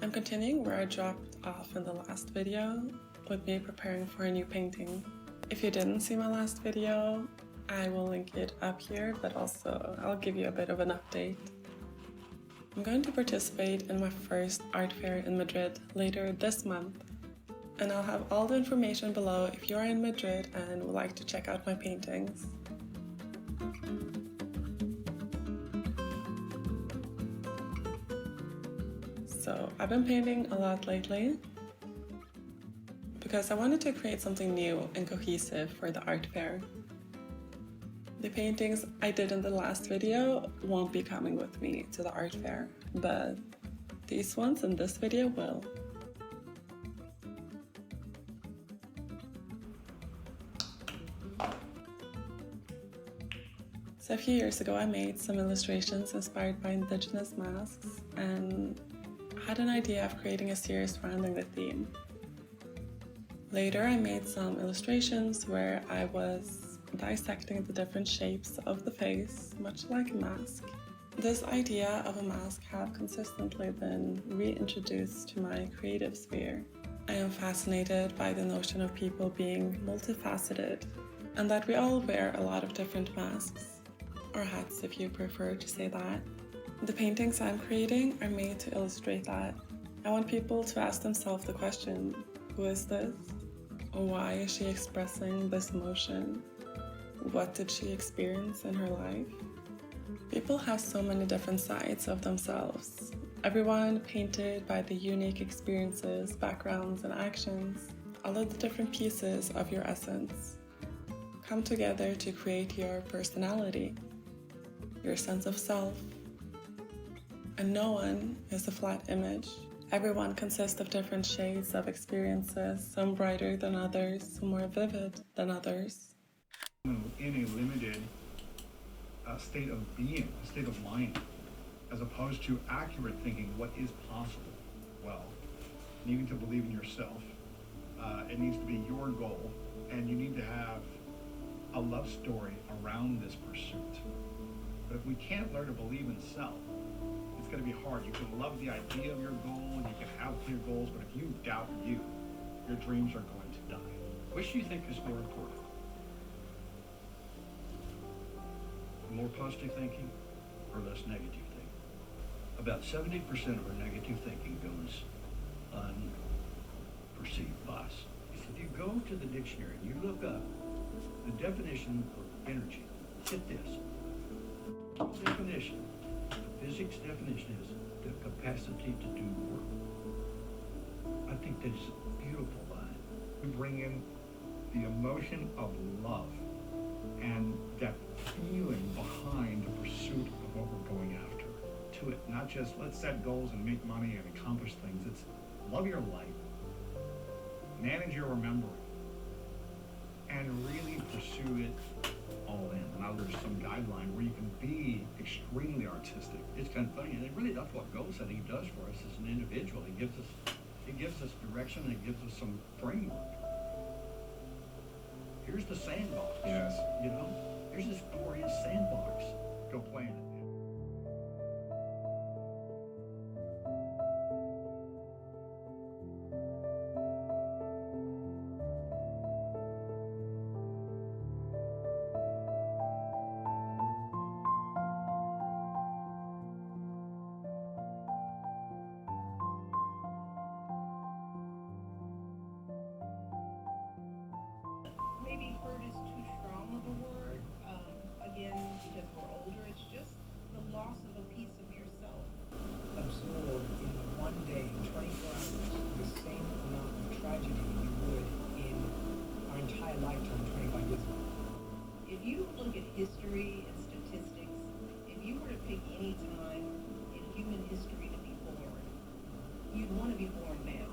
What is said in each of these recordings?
I'm continuing where I dropped off in the last video with me preparing for a new painting. If you didn't see my last video, I will link it up here, but also I'll give you a bit of an update. I'm going to participate in my first art fair in Madrid later this month, and I'll have all the information below if you are in Madrid and would like to check out my paintings. So I've been painting a lot lately because I wanted to create something new and cohesive for the art fair. The paintings I did in the last video won't be coming with me to the art fair, but these ones in this video will. So a few years ago I made some illustrations inspired by indigenous masks and had an idea of creating a series surrounding the theme. Later I made some illustrations where I was dissecting the different shapes of the face, much like a mask. This idea of a mask have consistently been reintroduced to my creative sphere. I am fascinated by the notion of people being multifaceted and that we all wear a lot of different masks, or hats if you prefer to say that. The paintings I'm creating are made to illustrate that. I want people to ask themselves the question, who is this? Why is she expressing this emotion? What did she experience in her life? People have so many different sides of themselves, everyone painted by the unique experiences, backgrounds, and actions. All of the different pieces of your essence come together to create your personality, your sense of self. And no one is a flat image. Everyone consists of different shades of experiences, some brighter than others, some more vivid than others. In a limited state of being, a state of mind, as opposed to accurate thinking, what is possible? Well, needing to believe in yourself, it needs to be your goal, and you need to have a love story around this pursuit. But if we can't learn to believe in self, it's going to be hard. You can love the idea of your goal, and you can have clear goals, but if you doubt you, your dreams are going to die. Which do you think is more important? More positive thinking or less negative thinking? About 70% of our negative thinking goes unperceived by us. If you go to the dictionary and you look up the definition of energy, get this. Definition. The physics definition is the capacity to do work. I think that is a beautiful line. We bring in the emotion of love and that feeling behind the pursuit of what we're going after to it. Not just let's set goals and make money and accomplish things. It's love your life, manage your remembering, and really pursue it all in. And now there's some guideline where you can be extremely artistic. It's kind of funny, and it really that's what goal setting does for us as an individual. It gives us direction, and it gives us some framework. Here's the sandbox. Yes. You know? Here's this glorious sandbox. Go play in it. Maybe hurt is too strong of a word, again, because we're older. It's just the loss of a piece of yourself. Absorb in one day, 24 hours, the same amount of tragedy you would in our entire lifetime 25 years ago. If you look at history and statistics, if you were to pick any time in human history to be born, you'd want to be born now.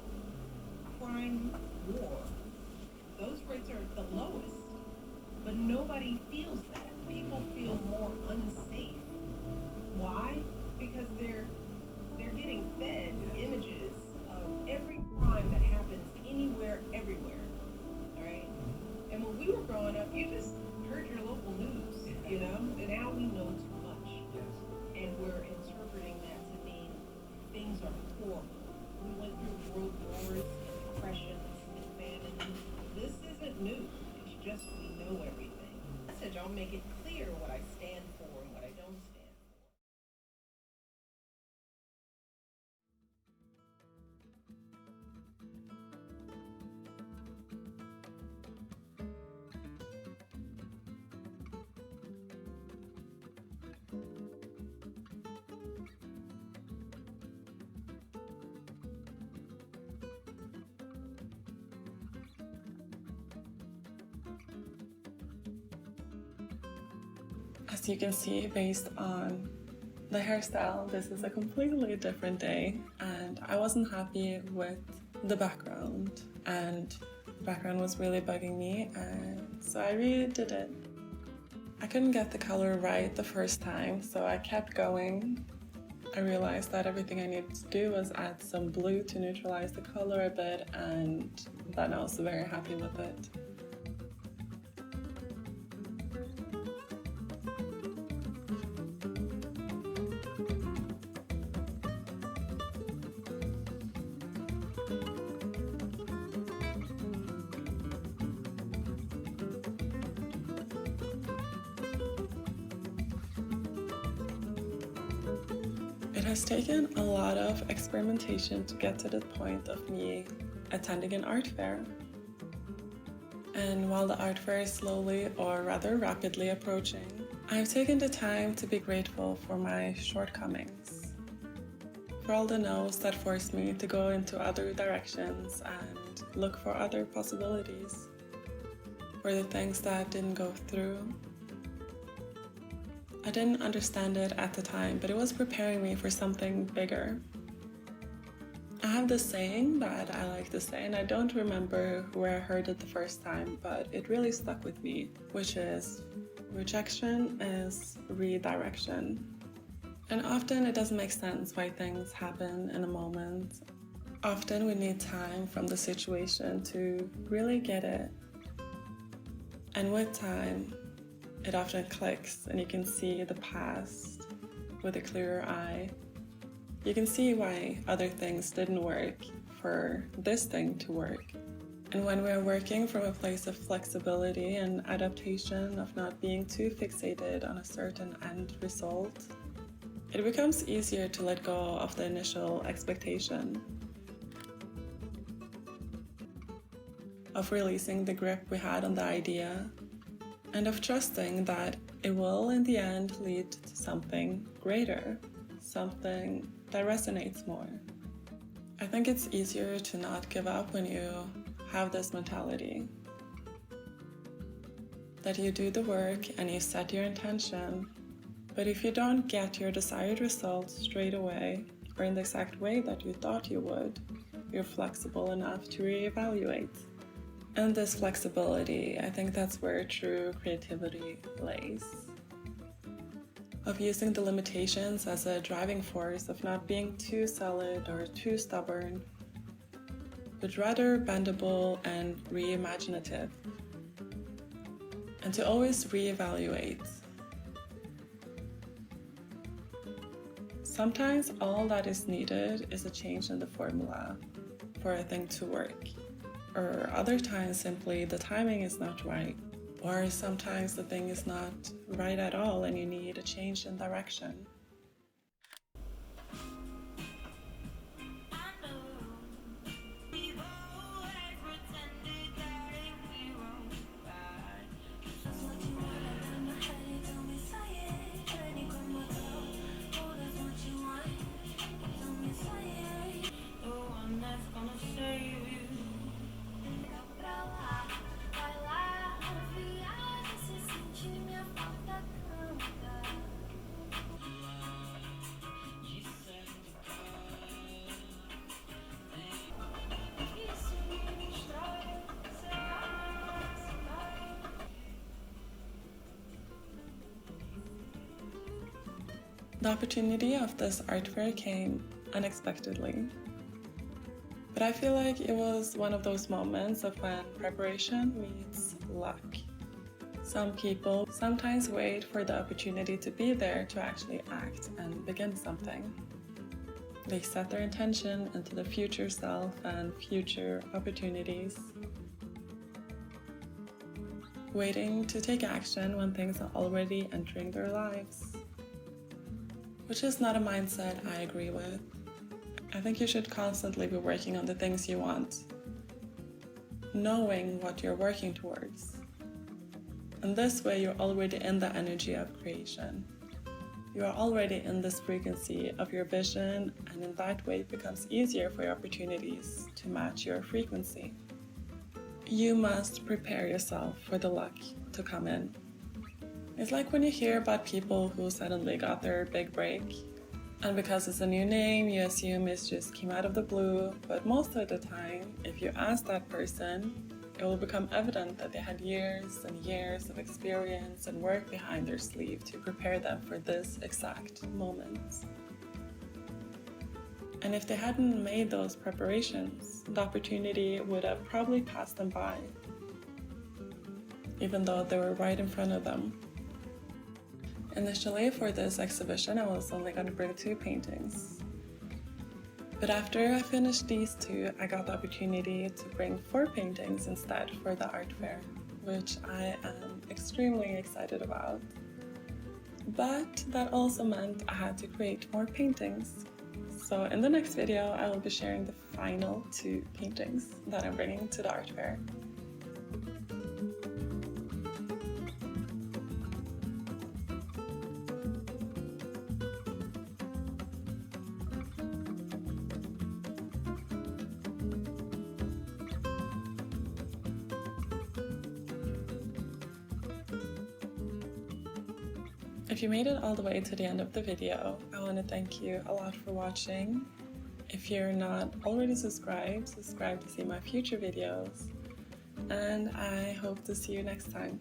Crime, war, those rates are the lowest, but nobody feels that. People feel more unsafe. Why? Because they're getting As you can see, based on the hairstyle, this is a completely different day, and I wasn't happy with the background, and the background was really bugging me, and so I redid it. I couldn't get the color right the first time, so I kept going. I realized that everything I needed to do was add some blue to neutralize the color a bit, and then I was very happy with it. It has taken a lot of experimentation to get to the point of me attending an art fair. And while the art fair is slowly, or rather rapidly approaching, I've taken the time to be grateful for my shortcomings, for all the no's that forced me to go into other directions and look for other possibilities, for the things that didn't go through. I didn't understand it at the time, but it was preparing me for something bigger. I have this saying that I like to say, and I don't remember where I heard it the first time, but it really stuck with me, which is, rejection is redirection. And often it doesn't make sense why things happen in a moment. Often we need time from the situation to really get it. And with time, it often clicks and you can see the past with a clearer eye. You can see why other things didn't work for this thing to work. And when we're working from a place of flexibility and adaptation, of not being too fixated on a certain end result, it becomes easier to let go of the initial expectation, of releasing the grip we had on the idea, and of trusting that it will in the end lead to something greater, something that resonates more. I think it's easier to not give up when you have this mentality, that you do the work and you set your intention, but if you don't get your desired results straight away or in the exact way that you thought you would, you're flexible enough to reevaluate. And this flexibility, I think that's where true creativity lays. Of using the limitations as a driving force, of not being too solid or too stubborn, but rather bendable and reimaginative. And to always reevaluate. Sometimes all that is needed is a change in the formula for a thing to work. Or other times simply the timing is not right. Or sometimes the thing is not right at all and you need a change in direction. The opportunity of this art fair came unexpectedly. But I feel like it was one of those moments of when preparation meets luck. Some people sometimes wait for the opportunity to be there to actually act and begin something. They set their intention into the future self and future opportunities, waiting to take action when things are already entering their lives. Which is not a mindset I agree with. I think you should constantly be working on the things you want, knowing what you're working towards. And this way you're already in the energy of creation. You are already in this frequency of your vision, and in that way it becomes easier for your opportunities to match your frequency. You must prepare yourself for the luck to come in. It's like when you hear about people who suddenly got their big break, and because it's a new name, you assume it just came out of the blue, but most of the time, if you ask that person, it will become evident that they had years and years of experience and work behind their sleeve to prepare them for this exact moment. And if they hadn't made those preparations, the opportunity would have probably passed them by, even though they were right in front of them. Initially, for this exhibition, I was only going to bring 2 paintings. But after I finished these 2, I got the opportunity to bring 4 paintings instead for the art fair, which I am extremely excited about. But that also meant I had to create more paintings. So in the next video, I will be sharing the final 2 paintings that I'm bringing to the art fair. If you made it all the way to the end of the video, I want to thank you a lot for watching. If you're not already subscribed, subscribe to see my future videos. And I hope to see you next time.